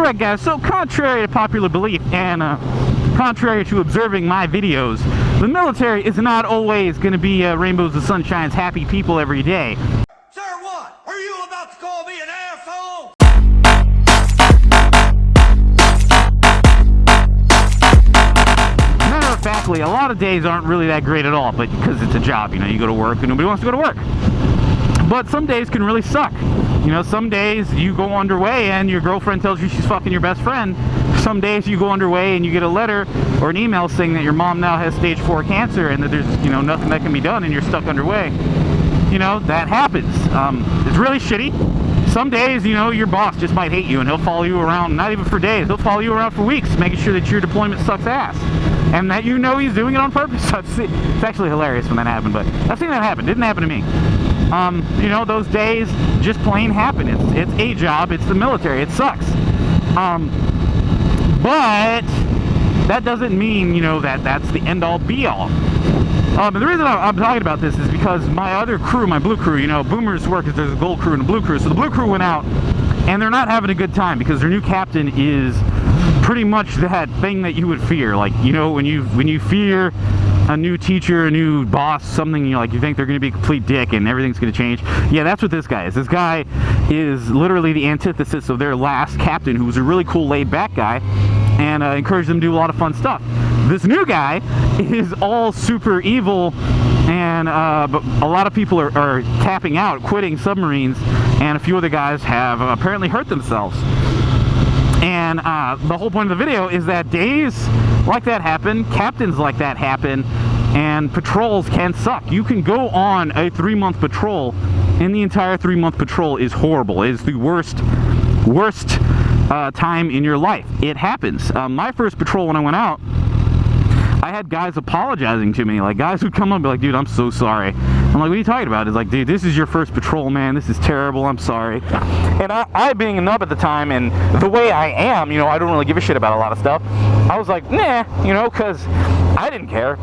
Alright guys, so contrary to popular belief and contrary to observing my videos, the military is not always going to be rainbows and sunshines, happy people every day. Sir, what? Are you about to call me an asshole? Matter of factly, a lot of days aren't really that great at all, but because it's a job, you know, you go to work and nobody wants to go to work. But some days can really suck. You know, some days you go underway and your girlfriend tells you she's fucking your best friend. Some days you go underway and you get a letter or an email saying that your mom now has stage 4 cancer and that there's, you know, nothing that can be done and you're stuck underway. You know, that happens. It's really shitty. Some days, you know, your boss just might hate you and he'll follow you around, not even for days, he'll follow you around for weeks, making sure that your deployment sucks ass. And that you know he's doing it on purpose. It's actually hilarious when that happened, but I've seen that happen. It didn't happen to me. You know, those days just plain happen. It's a job, it's the military, it sucks. But that doesn't mean, you know, that that's the end-all be-all. And the reason I'm talking about this is because my other crew, my blue crew, you know, boomers work, there's a gold crew and a blue crew. So the blue crew went out, and they're not having a good time because their new captain is pretty much that thing that you would fear. Like, you know, when you fear a new teacher, a new boss, something, you know, like you think they're going to be a complete dick and everything's going to change. Yeah, that's what this guy is. This guy is literally the antithesis of their last captain, who was a really cool laid-back guy and encouraged them to do a lot of fun stuff. This new guy is all super evil, and but a lot of people are tapping out, quitting submarines, and a few other guys have apparently hurt themselves. And the whole point of the video is that days like that happen, captains like that happen, and patrols can suck. You can go on a 3-month patrol, and the entire 3-month patrol is horrible. It is the worst time in your life. It happens. My first patrol when I went out, I had guys apologizing to me. Like, guys would come up and be like, dude, I'm so sorry. I'm like, what are you talking about? It's like, dude, this is your first patrol, man. This is terrible. I'm sorry. And I being a nub at the time, and the way I am, you know, I don't really give a shit about a lot of stuff. I was like, nah, you know, because I didn't care.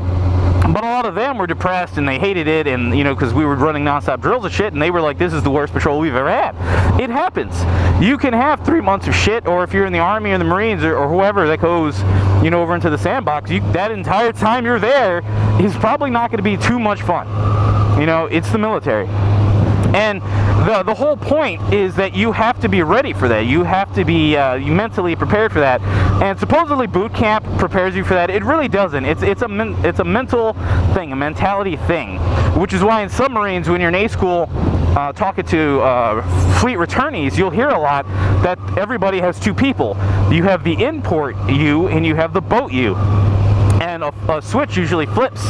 But a lot of them were depressed and they hated it, and, you know, because we were running nonstop drills and shit, and they were like, this is the worst patrol we've ever had. It happens. You can have 3 months of shit, or if you're in the Army or the Marines or whoever that goes, you know, over into the sandbox, that entire time you're there is probably not going to be too much fun. You know, it's the military. And the whole point is that you have to be ready for that. You have to be mentally prepared for that. And supposedly boot camp prepares you for that. It really doesn't. It's a mental thing, a mentality thing. Which is why in submarines, when you're in A school talking to fleet returnees, you'll hear a lot that everybody has 2 people. You have the import you and you have the boat you. And a switch usually flips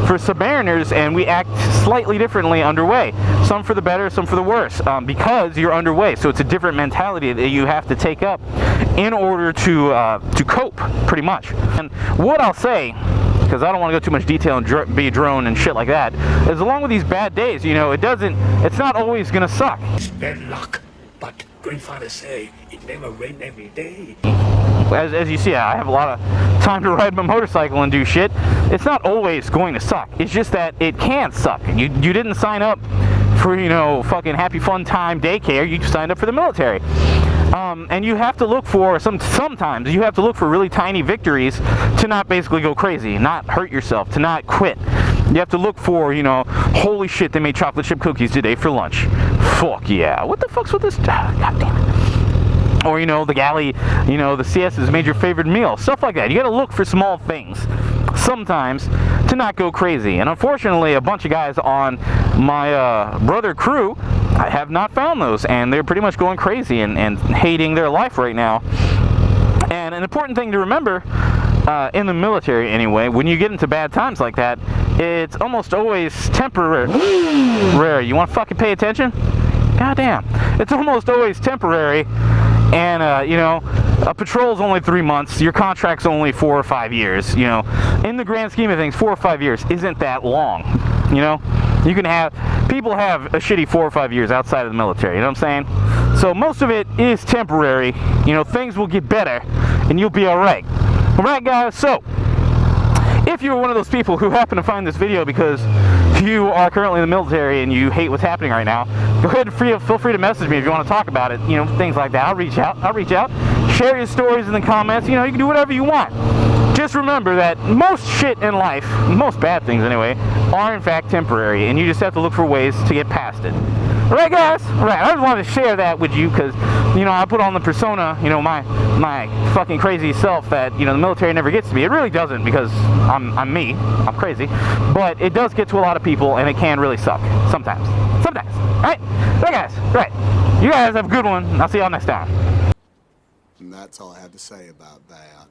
for submariners, and we act slightly differently underway. Some for the better, some for the worse, because you're underway. So it's a different mentality that you have to take up in order to cope, pretty much. And what I'll say, because I don't want to go too much detail and be a drone and shit like that, is along with these bad days, you know, it's not always going to suck. It's bad luck, but grandfather say it never rain every day. As you see, I have a lot of time to ride my motorcycle and do shit. It's not always going to suck. It's just that it can suck. You didn't sign up for, you know, fucking happy fun time daycare. You signed up for the military. And you have to look for, sometimes you have to look for really tiny victories to not basically go crazy, not hurt yourself, to not quit. You have to look for, you know, holy shit, they made chocolate chip cookies today for lunch. Fuck yeah. What the fuck's with this? God damn it. Or, you know, the galley, you know, the CS has made your favorite meal. Stuff like that. You gotta look for small things sometimes to not go crazy. And unfortunately, a bunch of guys on my brother crew, I have not found those. And they're pretty much going crazy and hating their life right now. And an important thing to remember, in the military anyway, when you get into bad times like that, it's almost always temporary. You wanna fucking pay attention? Goddamn. It's almost always temporary. And, you know, a patrol's only 3 months. Your contract's only 4 or 5 years, you know. In the grand scheme of things, 4 or 5 years isn't that long, you know. You can have, people have a shitty 4 or 5 years outside of the military, you know what I'm saying? So most of it is temporary. You know, things will get better, and you'll be alright. Alright, guys, so if you're one of those people who happen to find this video because you are currently in the military and you hate what's happening right now, go ahead and feel free to message me if you want to talk about it, you know, things like that. I'll reach out. share your stories in the comments. You know, you can do whatever you want. Just remember that most shit in life, most bad things anyway, are in fact temporary, and you just have to look for ways to get past it. Right, guys? Right. I just wanted to share that with you because, you know, I put on the persona, you know, my fucking crazy self that, you know, the military never gets to me. It really doesn't because I'm me. I'm crazy. But it does get to a lot of people, and it can really suck. Sometimes. Sometimes. Right? Right, guys? Right. You guys have a good one. I'll see y'all next time. And that's all I have to say about that.